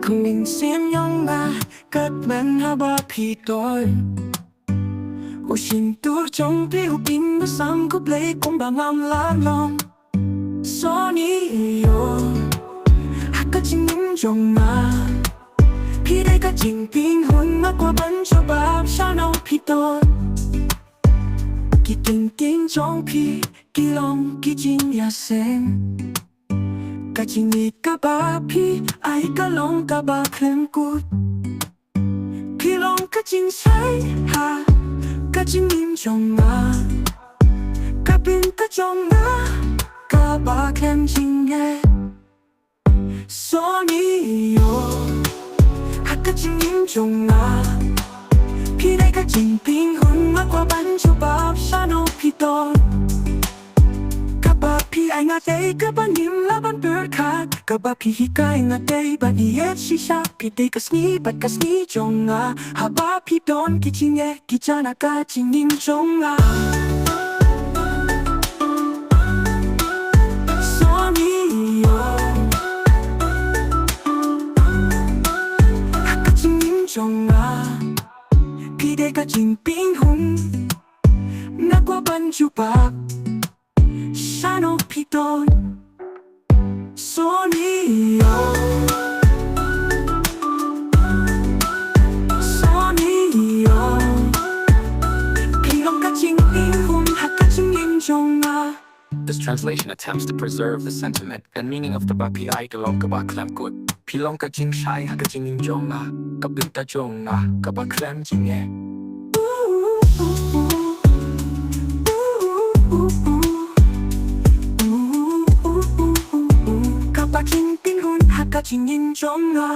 không nhìn xem nhông mà cất bên ha ba phi tôi ô xin tu trong tiêu pin nó sang cúp lấy cũng bà ngang lá lòng so ni yo hát cả chính những trong màพี่ได้ก็จริงปิ้งหุ่นมากกว่าบันชอบแบบชาโนพี่ต้นกี่ติงติงจงพี่กี่ลงกี่จริงอย่าเซ็งก็จริงนี่ก็บ้าพี่ไอ้ก็ลงก็บ้าเคลื่อนกูพี่ลงก็จริงใช่ฮะก็จริงนิ่มจงมาก็เป็นก็จงมาก็บ้าแค่จริงไงโซนี่โยก็จริงยิ่งจงมาพี่ได้ก็จริงปิ้งหุ่นมากกว่าบันชอบแบบชาโนพี่ต้นกับแบบพี่ไองาเดย์กับบันยิ้มและบันเบิร์ดขาดกับแบบพี่ฮิกายงาเดย์บันเย็ดชิชาพี่ได้ก็สนีบัดก็สนีจงมาหาแบบพี่ต้นกี่จริงเย่กี่จานาก็จริงยิ่งจงมาจงมาพี่ได้ก็จริงปิ้งหุ่นนักกว่าบรรจุบักชาโนพี่ต้นโซนี่โยโซนี่โยพี่ลงก็จริงปิ้งหุ่นหักก็จริงยิ่งจงมา This translation attempts to preserve the sentiment and meaning of the Bapi Idolong Gaba Klamkut. Pilong ka jing shai ha ka jing jonga, kabinta jonga, gaba klam jinge. Gaba jing ping hun ha ka jing jonga.